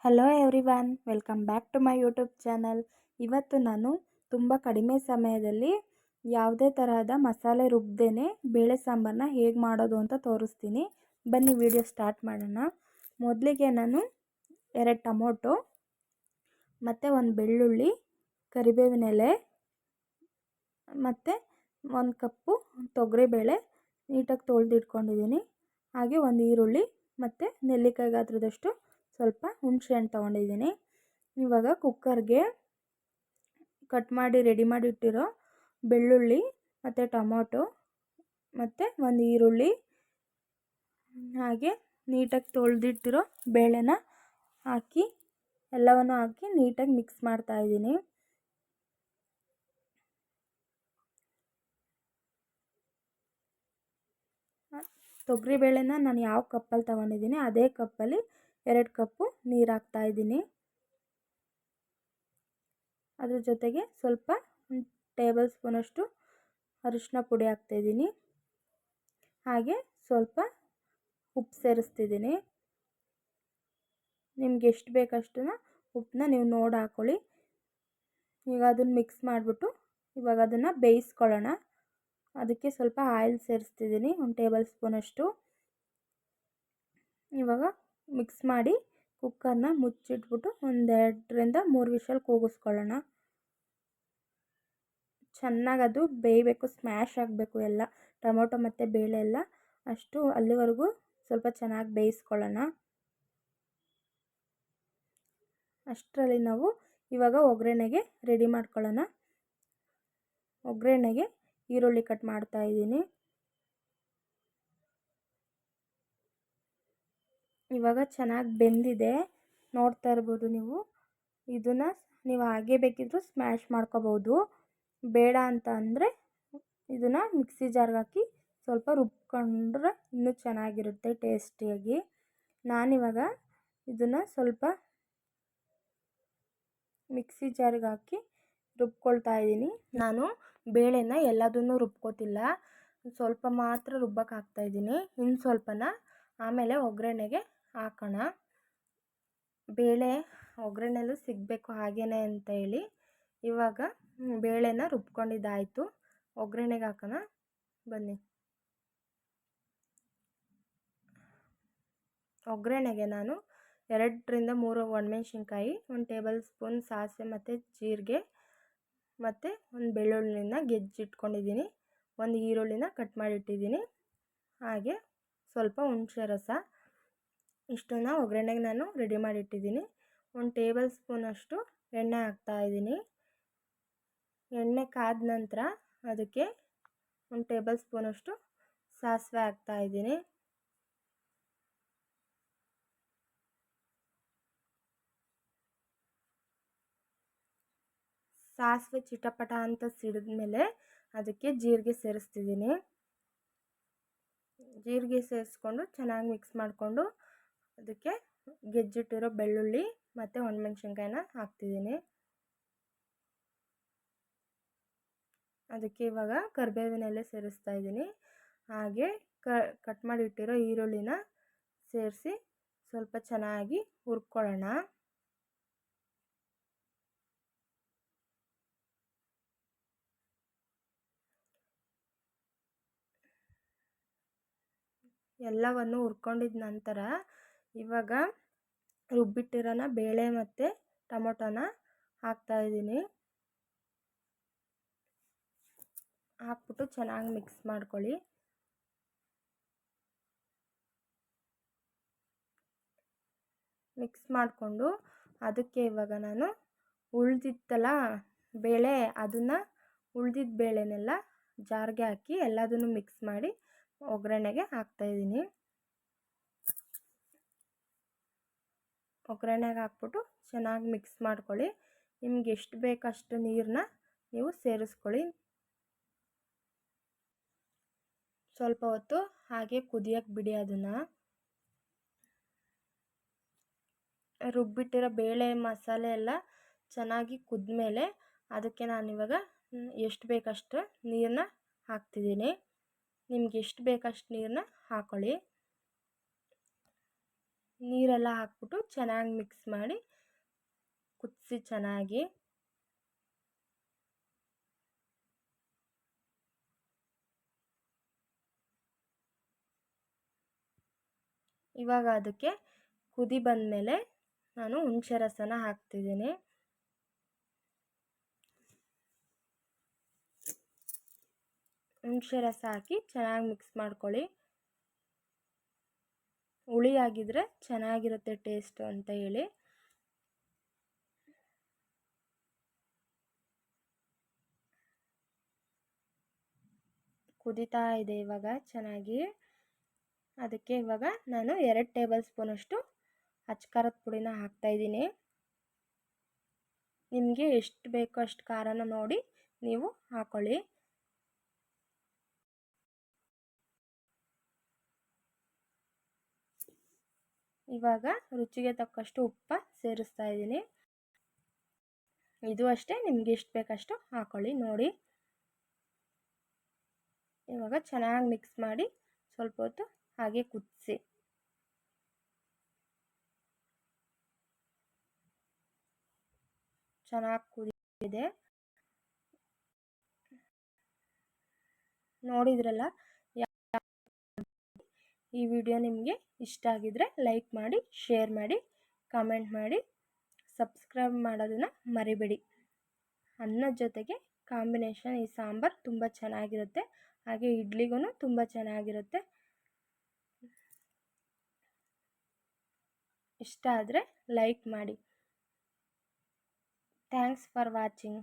Hello everyone, welcome back to my YouTube channel. ಇವತ್ತು ನಾನು ತುಂಬ ಕಡಿಮೆ ಸಮಯದಲ್ಲಿ ಯಾವುದೇ ತರಹದ ಮಸಾಲೆ ರುಬ್ಬದೇನೆ ಬೇಳೆ ಸಾಂಬಾರನ್ನ ಹೇಗೆ ಮಾಡೋದು ಅಂತ ತೋರಿಸ್ತೀನಿ. ಬನ್ನಿ ವಿಡಿಯೋ ಸ್ಟಾರ್ಟ್ ಮಾಡೋಣ. ಮೊದಲಿಗೆ ನಾನು 2 ಟೊಮೊಟೊ ಮತ್ತು 1 ಬೆಳ್ಳುಳ್ಳಿ, ಕರಿಬೇವಿನ ಎಲೆ ಮತ್ತು 1 ಕಪ್ಪು ತೊಗರಿಬೇಳೆ ನೀಟಾಗಿ ತೊಳೆದಿಟ್ಕೊಂಡಿದ್ದೀನಿ. ಹಾಗೆ 1 ಈರುಳ್ಳಿ ಮತ್ತು ನೆಲ್ಲಿಕಾಯಿ ಗಾತ್ರದಷ್ಟು ಸ್ವಲ್ಪ ಹುಣಸೆ ಹಣ್ಣು ತೊಗೊಂಡಿದ್ದೀನಿ. ಇವಾಗ ಕುಕ್ಕರ್ಗೆ ಕಟ್ ಮಾಡಿ ರೆಡಿ ಮಾಡಿ ಇಟ್ಟಿರೋ ಬೆಳ್ಳುಳ್ಳಿ ಮತ್ತು ಟೊಮೊಟೊ ಮತ್ತು 1 ಈರುಳ್ಳಿ ಹಾಗೆ ನೀಟಾಗಿ ತೊಳೆದಿಟ್ಟಿರೋ ಬೇಳೆನ ಹಾಕಿ ಎಲ್ಲವನ್ನು ಹಾಕಿ ನೀಟಾಗಿ ಮಿಕ್ಸ್ ಮಾಡ್ತಾಯಿದ್ದೀನಿ. ತೊಗರಿಬೇಳೆನ ನಾನು ಯಾವ ಕಪ್ಪಲ್ಲಿ ತೊಗೊಂಡಿದ್ದೀನಿ ಅದೇ ಕಪ್ಪಲ್ಲಿ 2 ಕಪ್ಪು ನೀರು ಹಾಕ್ತಾಯಿದ್ದೀನಿ. ಅದ್ರ ಜೊತೆಗೆ ಸ್ವಲ್ಪ 1 ಟೇಬಲ್ ಸ್ಪೂನಷ್ಟು ಅರಿಶಿನ ಪುಡಿ ಹಾಕ್ತಾಯಿದ್ದೀನಿ. ಹಾಗೆ ಸ್ವಲ್ಪ ಉಪ್ಪು ಸೇರಿಸ್ತಿದ್ದೀನಿ. ನಿಮ್ಗೆ ಎಷ್ಟು ಬೇಕಷ್ಟನ್ನು ಉಪ್ಪನ್ನ ನೀವು ನೋಡಿ ಹಾಕ್ಕೊಳ್ಳಿ. ಈಗ ಅದನ್ನು ಮಿಕ್ಸ್ ಮಾಡಿಬಿಟ್ಟು ಇವಾಗ ಅದನ್ನು ಬೇಯಿಸ್ಕೊಳ್ಳೋಣ. ಅದಕ್ಕೆ ಸ್ವಲ್ಪ ಆಯಿಲ್ ಸೇರಿಸ್ತಿದ್ದೀನಿ, 1 ಟೇಬಲ್ ಸ್ಪೂನಷ್ಟು. ಇವಾಗ ಮಿಕ್ಸ್ ಮಾಡಿ ಕುಕ್ಕರ್ನ ಮುಚ್ಚಿಟ್ಬಿಟ್ಟು 1 2ರಿಂದ 3 ವಿಷಲ್ ಕೂಗಿಸ್ಕೊಳ್ಳೋಣ. ಚೆನ್ನಾಗಿ ಅದು ಬೇಯಬೇಕು, ಸ್ಮ್ಯಾಶ್ ಆಗಬೇಕು ಎಲ್ಲ ಟೊಮೊಟೊ ಮತ್ತು ಬೇಳೆ ಎಲ್ಲ, ಅಷ್ಟು ಅಲ್ಲಿವರೆಗೂ ಸ್ವಲ್ಪ ಚೆನ್ನಾಗಿ ಬೇಯಿಸ್ಕೊಳ್ಳೋಣ. ಅಷ್ಟರಲ್ಲಿ ನಾವು ಇವಾಗ ಒಗ್ಗರಣೆಗೆ ರೆಡಿ ಮಾಡ್ಕೊಳ್ಳೋಣ. ಒಗ್ಗರಣೆಗೆ ಈರುಳ್ಳಿ ಕಟ್ ಮಾಡ್ತಾಯಿದ್ದೀನಿ. ಇವಾಗ ಚೆನ್ನಾಗಿ ಬೆಂದಿದೆ, ನೋಡ್ತಾ ಇರ್ಬೋದು ನೀವು. ಇದನ್ನು ನೀವು ಹಾಗೆ ಬೇಕಿದ್ದರೂ ಸ್ಮ್ಯಾಶ್ ಮಾಡ್ಕೋಬೋದು. ಬೇಡ ಅಂತ ಅಂದರೆ ಇದನ್ನು ಮಿಕ್ಸಿ ಜಾರ್ಗೆ ಹಾಕಿ ಸ್ವಲ್ಪ ರುಬ್ಕೊಂಡ್ರೆ ಇನ್ನೂ ಚೆನ್ನಾಗಿರುತ್ತೆ ಟೇಸ್ಟಿಯಾಗಿ. ನಾನಿವಾಗ ಇದನ್ನು ಸ್ವಲ್ಪ ಮಿಕ್ಸಿ ಜಾರ್ಗೆ ಹಾಕಿ ರುಬ್ಕೊಳ್ತಾ ಇದ್ದೀನಿ. ನಾನು ಬೇಳೆನ ಎಲ್ಲದನ್ನೂ ರುಬ್ಕೋತಿಲ್ಲ, ಸ್ವಲ್ಪ ಮಾತ್ರ ರುಬ್ಬಕ್ಕೆ ಹಾಕ್ತಾಯಿದ್ದೀನಿ. ಇನ್ನು ಸ್ವಲ್ಪನ ಆಮೇಲೆ ಒಗ್ಗರಣೆಗೆ ಹಾಕೋಣ. ಬೇಳೆ ಒಗ್ಗರಣೆಲ್ಲೂ ಸಿಗಬೇಕು ಹಾಗೇನೆ ಅಂತ ಹೇಳಿ ಇವಾಗ ಬೇಳೆನ ರುಬ್ಕೊಂಡಿದ್ದಾಯಿತು. ಒಗ್ಗರಣೆಗೆ ಹಾಕೋಣ ಬನ್ನಿ. ಒಗ್ಗರಣೆಗೆ ನಾನು 2ರಿಂದ 3 ಒಣಮೆಣ್ಸಿನ್ಕಾಯಿ, 1 ಟೇಬಲ್ ಸ್ಪೂನ್ ಸಾಸಿವೆ ಮತ್ತು ಜೀರಿಗೆ ಮತ್ತು 1 ಬೆಳ್ಳುಳ್ಳಿನ ಗೆಜ್ಜಿಟ್ಕೊಂಡಿದ್ದೀನಿ, 1 ಈರುಳ್ಳಿನ ಕಟ್ ಮಾಡಿಟ್ಟಿದ್ದೀನಿ, ಹಾಗೆ ಸ್ವಲ್ಪ ಹುಣಸೆ ರಸ. ಇಷ್ಟನ್ನು ಒಗ್ಗರಣೆಗೆ ನಾನು ರೆಡಿ ಮಾಡಿಟ್ಟಿದ್ದೀನಿ. 1 ಟೇಬಲ್ ಸ್ಪೂನಷ್ಟು ಎಣ್ಣೆ ಹಾಕ್ತಾಯಿದ್ದೀನಿ. ಎಣ್ಣೆ ಕಾದ ನಂತರ ಅದಕ್ಕೆ 1 ಟೇಬಲ್ ಸ್ಪೂನಷ್ಟು ಸಾಸಿವೆ ಹಾಕ್ತಾಯಿದ್ದೀನಿ. ಸಾಸಿವೆ ಚಿಟಪಟ ಅಂತ ಸಿಡಿದ್ಮೇಲೆ ಅದಕ್ಕೆ ಜೀರಿಗೆ ಸೇರಿಸ್ತಿದ್ದೀನಿ. ಜೀರಿಗೆ ಸೇರಿಸ್ಕೊಂಡು ಚೆನ್ನಾಗಿ ಮಿಕ್ಸ್ ಮಾಡಿಕೊಂಡು ಅದಕ್ಕೆ ಗೆಜ್ಜಿಟ್ಟಿರೋ ಬೆಳ್ಳುಳ್ಳಿ ಮತ್ತು ಒಣಮೆಣ್ಸಿನ್ಕಾಯಿನ ಹಾಕ್ತಿದ್ದೀನಿ. ಅದಕ್ಕೆ ಇವಾಗ ಕರಿಬೇವಿನ ಎಲೆ ಸೇರಿಸ್ತಾ ಇದ್ದೀನಿ. ಹಾಗೆ ಕಟ್ ಮಾಡಿ ಇಟ್ಟಿರೋ ಈರುಳ್ಳಿನ ಸೇರಿಸಿ ಸ್ವಲ್ಪ ಚೆನ್ನಾಗಿ ಹುರ್ಕೊಳ್ಳೋಣ. ಎಲ್ಲವನ್ನು ಹುರ್ಕೊಂಡಿದ ನಂತರ ಇವಾಗ ರುಬ್ಬಿಟ್ಟಿರೋನ ಬೇಳೆ ಮತ್ತು ಟೊಮೊಟೊನ ಹಾಕ್ತಾಯಿದ್ದೀನಿ. ಹಾಕ್ಬಿಟ್ಟು ಚೆನ್ನಾಗಿ ಮಿಕ್ಸ್ ಮಾಡ್ಕೊಳ್ಳಿ. ಮಿಕ್ಸ್ ಮಾಡಿಕೊಂಡು ಅದಕ್ಕೆ ಇವಾಗ ನಾನು ಉಳಿದಿತ್ತಲ್ಲ ಬೇಳೆ, ಅದನ್ನು ಉಳಿದಿದ್ದ ಬೇಳೆನೆಲ್ಲ ಜಾರ್ಗೆ ಹಾಕಿ ಎಲ್ಲದನ್ನು ಮಿಕ್ಸ್ ಮಾಡಿ ಒಗ್ಗರಣೆಗೆ ಹಾಕ್ತಾಯಿದ್ದೀನಿ. ಒಗ್ಗರಣೆಗೆ ಹಾಕ್ಬಿಟ್ಟು ಚೆನ್ನಾಗಿ ಮಿಕ್ಸ್ ಮಾಡ್ಕೊಳ್ಳಿ. ನಿಮ್ಗೆ ಎಷ್ಟು ಬೇಕಷ್ಟು ನೀರನ್ನ ನೀವು ಸೇರಿಸ್ಕೊಳ್ಳಿ. ಸ್ವಲ್ಪ ಹೊತ್ತು ಹಾಗೆ ಕುದಿಯೋಕ್ಕೆ ಬಿಡಿ. ಅದನ್ನು ರುಬ್ಬಿಟ್ಟಿರೋ ಬೇಳೆ ಮಸಾಲೆ ಎಲ್ಲ ಚೆನ್ನಾಗಿ ಕುದ್ಮೇಲೆ ಅದಕ್ಕೆ ನಾನಿವಾಗ ಎಷ್ಟು ಬೇಕಷ್ಟು ನೀರನ್ನ ಹಾಕ್ತಿದ್ದೀನಿ. ನಿಮ್ಗೆ ಎಷ್ಟು ಬೇಕಷ್ಟು ನೀರನ್ನ ಹಾಕ್ಕೊಳ್ಳಿ. ನೀರೆಲ್ಲ ಹಾಕ್ಬಿಟ್ಟು ಚೆನ್ನಾಗಿ ಮಿಕ್ಸ್ ಮಾಡಿ ಕುದಿಸಿ ಚೆನ್ನಾಗಿ. ಇವಾಗ ಅದಕ್ಕೆ ಕುದಿ ಬಂದಮೇಲೆ ನಾನು ಹುಣಸೆ ರಸನ ಹಾಕ್ತಿದ್ದೀನಿ. ಹುಣಸೆ ರಸ ಹಾಕಿ ಚೆನ್ನಾಗಿ ಮಿಕ್ಸ್ ಮಾಡ್ಕೊಳ್ಳಿ. ಹುಳಿ ಆಗಿದ್ರೆ ಚೆನ್ನಾಗಿರುತ್ತೆ ಟೇಸ್ಟು ಅಂತ ಹೇಳಿ. ಕುದೀತಾ ಇದೆ ಇವಾಗ ಚೆನ್ನಾಗಿ. ಅದಕ್ಕೆ ಇವಾಗ ನಾನು 2 ಟೇಬಲ್ ಸ್ಪೂನಷ್ಟು ಅಚ್ಕಾರದ ಪುಡಿನ ಹಾಕ್ತಾಯಿದ್ದೀನಿ. ನಿಮಗೆ ಎಷ್ಟು ಬೇಕೋ ಅಷ್ಟು ಖಾರನ ನೋಡಿ ನೀವು ಹಾಕೊಳ್ಳಿ. ಇವಾಗ ರುಚಿಗೆ ತಕ್ಕಷ್ಟು ಉಪ್ಪು ಸೇರಿಸ್ತಾ ಇದ್ದೀನಿ. ಇದು ಅಷ್ಟೇ, ನಿಮಗೆ ಎಷ್ಟು ಬೇಕಷ್ಟು ಹಾಕೊಳ್ಳಿ ನೋಡಿ. ಇವಾಗ ಚೆನ್ನಾಗಿ ಮಿಕ್ಸ್ ಮಾಡಿ ಸ್ವಲ್ಪ ಹೊತ್ತು ಹಾಗೆ ಕುದಿಸಿ. ಚೆನ್ನಾಗಿ ಕುದಿದೆ ನೋಡಿದ್ರಲ್ಲ. ಈ ವಿಡಿಯೋ ನಿಮಗೆ ಇಷ್ಟ ಆಗಿದ್ರೆ ಲೈಕ್ ಮಾಡಿ, ಶೇರ್ ಮಾಡಿ, ಕಮೆಂಟ್ ಮಾಡಿ, ಸಬ್ಸ್ಕ್ರೈಬ್ ಮಾಡೋದನ್ನು ಮರಿಬೇಡಿ. ಅನ್ನದ ಜೊತೆಗೆ ಕಾಂಬಿನೇಷನ್ ಈ ಸಾಂಬಾರು ತುಂಬ ಚೆನ್ನಾಗಿರುತ್ತೆ. ಹಾಗೆ ಇಡ್ಲಿಗೂ ತುಂಬ ಚೆನ್ನಾಗಿರುತ್ತೆ. ಇಷ್ಟ ಆದರೆ ಲೈಕ್ ಮಾಡಿ. Thanks for watching.